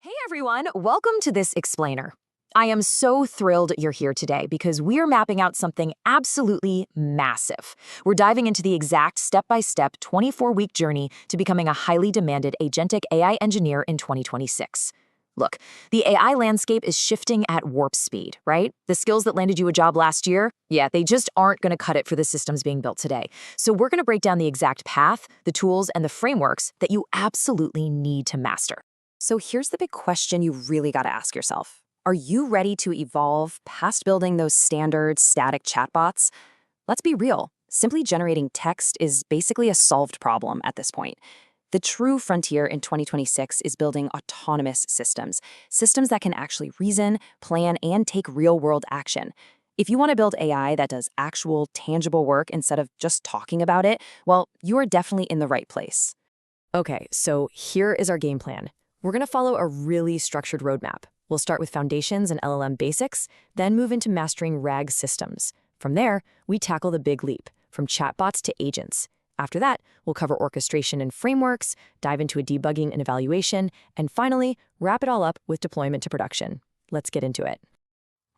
Hey everyone, welcome to this explainer. I am so thrilled you're here today because we're mapping out something absolutely massive. We're diving into the exact step-by-step 24-week journey to becoming a highly demanded agentic AI engineer in 2026. Look, the AI landscape is shifting at warp speed, right? The skills that landed you a job last year, they just aren't going to cut it for the systems being built today. So we're going to break down the exact path, the tools, and the frameworks that you absolutely need to master. So here's the big question you really got to ask yourself. Are you ready to evolve past building those standard static chatbots? Let's be real. Simply generating text is basically a solved problem at this point. The true frontier in 2026 is building autonomous systems that can actually reason, plan, and take real-world action. If you want to build AI that does actual, tangible work instead of just talking about it, well, you are definitely in the right place. Okay, so here is our game plan. We're going to follow a really structured roadmap. We'll start with foundations and LLM basics, then move into mastering RAG systems. From there, we tackle the big leap, from chatbots to agents. After that, we'll cover orchestration and frameworks, dive into a debugging and evaluation, and finally, wrap it all up with deployment to production. Let's get into it.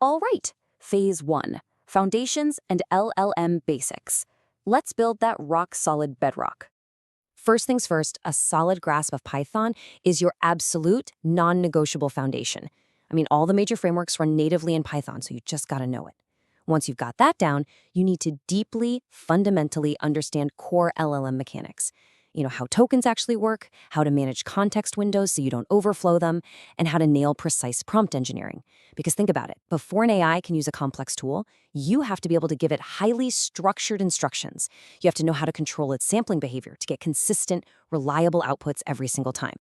All right, Phase 1, Foundations and LLM Basics. Let's build that rock-solid bedrock. First things first, a solid grasp of Python is your absolute, non-negotiable foundation. All the major frameworks run natively in Python, so you just gotta know it. Once you've got that down, you need to deeply, fundamentally understand core LLM mechanics. How tokens actually work, how to manage context windows so you don't overflow them, and how to nail precise prompt engineering. Because think about it, before an AI can use a complex tool, you have to be able to give it highly structured instructions. You have to know how to control its sampling behavior to get consistent, reliable outputs every single time.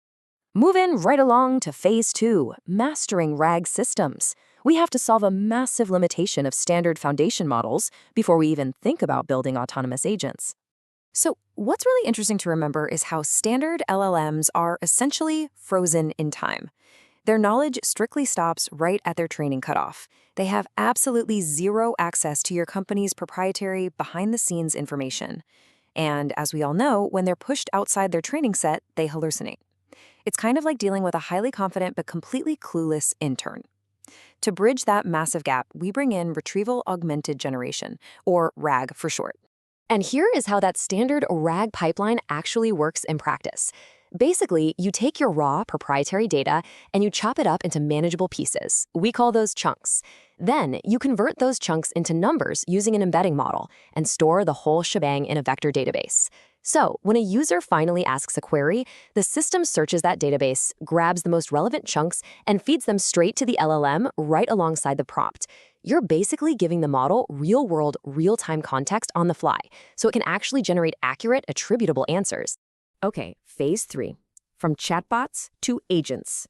Moving right along to Phase 2, mastering RAG systems. We have to solve a massive limitation of standard foundation models before we even think about building autonomous agents. So what's really interesting to remember is how standard LLMs are essentially frozen in time. Their knowledge strictly stops right at their training cutoff. They have absolutely zero access to your company's proprietary behind-the-scenes information. And as we all know, when they're pushed outside their training set, they hallucinate. It's kind of like dealing with a highly confident but completely clueless intern. To bridge that massive gap, we bring in Retrieval-Augmented Generation, or RAG for short. And here is how that standard RAG pipeline actually works in practice. Basically, you take your raw proprietary data and you chop it up into manageable pieces. We call those chunks. Then you convert those chunks into numbers using an embedding model and store the whole shebang in a vector database. So when a user finally asks a query, the system searches that database, grabs the most relevant chunks, and feeds them straight to the LLM right alongside the prompt. You're basically giving the model real-world, real-time context on the fly, so it can actually generate accurate, attributable answers. Okay, Phase 3, from chatbots to agents.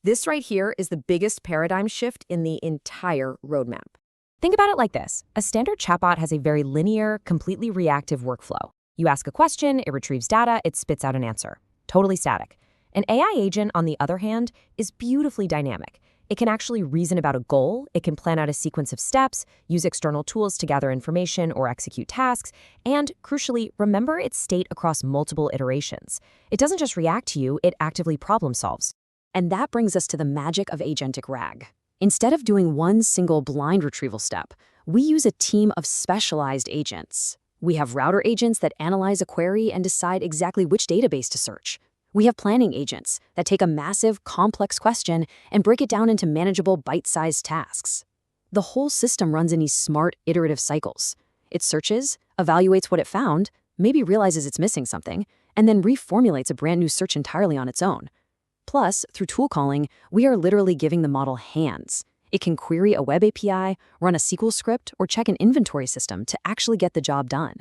This right here is the biggest paradigm shift in the entire roadmap. Think about it like this. A standard chatbot has a very linear, completely reactive workflow. You ask a question, it retrieves data, it spits out an answer. Totally static. An AI agent, on the other hand, is beautifully dynamic. It can actually reason about a goal, it can plan out a sequence of steps, use external tools to gather information or execute tasks, and, crucially, remember its state across multiple iterations. It doesn't just react to you, it actively problem solves. And that brings us to the magic of agentic RAG. Instead of doing one single blind retrieval step, we use a team of specialized agents. We have router agents that analyze a query and decide exactly which database to search. We have planning agents that take a massive, complex question and break it down into manageable, bite-sized tasks. The whole system runs in these smart, iterative cycles. It searches, evaluates what it found, maybe realizes it's missing something, and then reformulates a brand new search entirely on its own. Plus, through tool calling, we are literally giving the model hands. It can query a web API, run a SQL script, or check an inventory system to actually get the job done.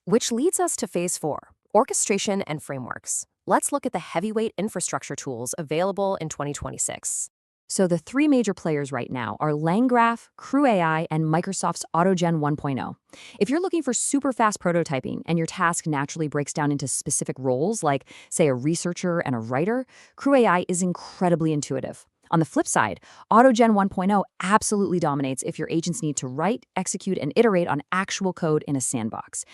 Which leads us to Phase 4, orchestration and frameworks. Let's look at the heavyweight infrastructure tools available in 2026. So the three major players right now are LangGraph, CrewAI, and Microsoft's AutoGen 1.0. If you're looking for super fast prototyping and your task naturally breaks down into specific roles, like, say, a researcher and a writer, CrewAI is incredibly intuitive. On the flip side, AutoGen 1.0 absolutely dominates if your agents need to write, execute, and iterate on actual code in a sandbox.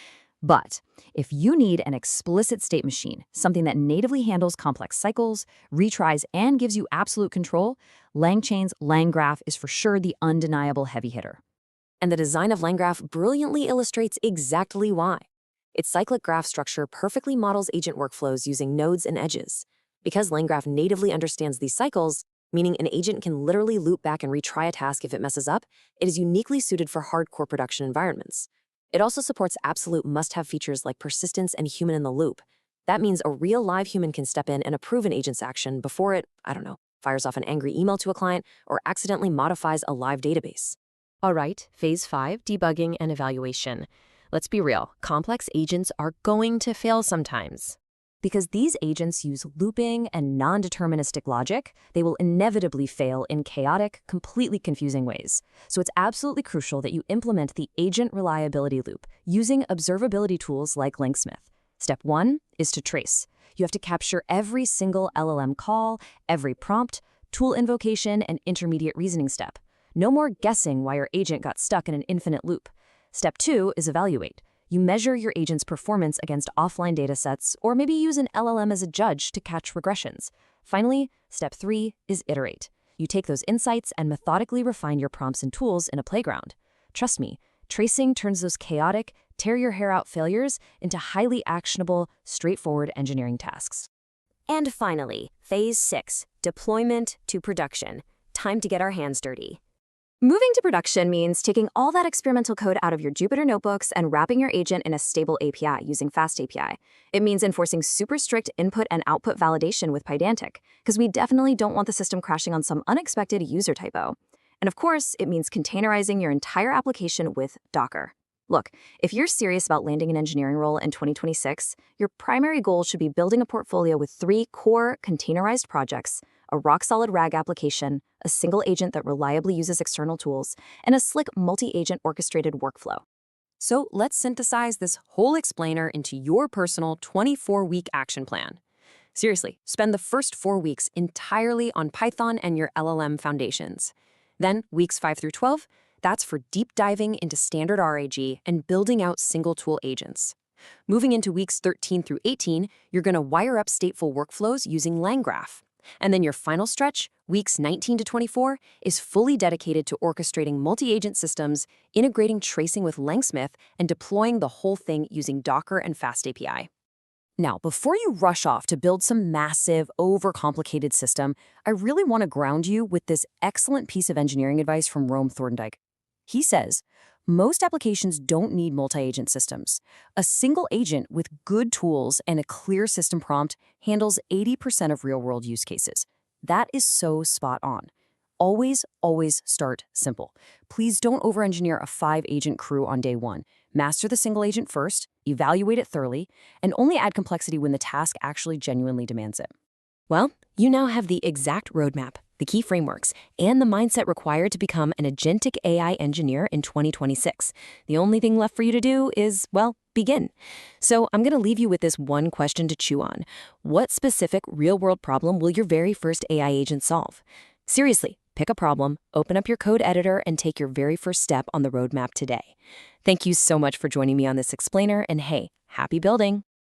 But if you need an explicit state machine, something that natively handles complex cycles, retries, and gives you absolute control, LangChain's LangGraph is for sure the undeniable heavy hitter. And the design of LangGraph brilliantly illustrates exactly why. Its cyclic graph structure perfectly models agent workflows using nodes and edges. Because LangGraph natively understands these cycles, meaning an agent can literally loop back and retry a task if it messes up, it is uniquely suited for hardcore production environments. It also supports absolute must-have features like persistence and human-in-the-loop. That means a real live human can step in and approve an agent's action before it, fires off an angry email to a client or accidentally modifies a live database. All right, Phase 5, debugging and evaluation. Let's be real, complex agents are going to fail sometimes. Because these agents use looping and non-deterministic logic, they will inevitably fail in chaotic, completely confusing ways. So it's absolutely crucial that you implement the agent reliability loop using observability tools like LangSmith. Step 1 is to trace. You have to capture every single LLM call, every prompt, tool invocation, and intermediate reasoning step. No more guessing why your agent got stuck in an infinite loop. Step 2 is evaluate. You measure your agent's performance against offline datasets, or maybe use an LLM as a judge to catch regressions. Finally, step 3 is iterate. You take those insights and methodically refine your prompts and tools in a playground. Trust me, tracing turns those chaotic, tear-your-hair-out failures into highly actionable, straightforward engineering tasks. And finally, Phase 6, deployment to production. Time to get our hands dirty. Moving to production means taking all that experimental code out of your Jupyter notebooks and wrapping your agent in a stable API using Fast API. It means enforcing super strict input and output validation with Pydantic, because we definitely don't want the system crashing on some unexpected user typo. And of course, it means containerizing your entire application with Docker. Look, if you're serious about landing an engineering role in 2026, your primary goal should be building a portfolio with 3 core containerized projects: a rock-solid RAG application, a single agent that reliably uses external tools, and a slick multi-agent orchestrated workflow. So let's synthesize this whole explainer into your personal 24-week action plan. Seriously, spend the first 4 weeks entirely on Python and your LLM foundations. Then, weeks 5 through 12, that's for deep diving into standard RAG and building out single tool agents. Moving into weeks 13 through 18, you're going to wire up stateful workflows using LangGraph. And then your final stretch, weeks 19 to 24, is fully dedicated to orchestrating multi-agent systems, integrating tracing with LangSmith, and deploying the whole thing using Docker and Fast API. Now, before you rush off to build some massive, overcomplicated system, I really want to ground you with this excellent piece of engineering advice from Rome Thorndike. He says, most applications don't need multi-agent systems. A single agent with good tools and a clear system prompt handles 80% of real-world use cases. That is so spot on. Always, always start simple. Please don't over-engineer a 5-agent crew on day 1. Master the single agent first, evaluate it thoroughly, and only add complexity when the task actually genuinely demands it. Well, you now have the exact roadmap, the key frameworks, and the mindset required to become an agentic AI engineer in 2026. The only thing left for you to do is, well, begin. So I'm going to leave you with this one question to chew on. What specific real-world problem will your very first AI agent solve? Seriously, pick a problem, open up your code editor, and take your very first step on the roadmap today. Thank you so much for joining me on this explainer, and hey, happy building!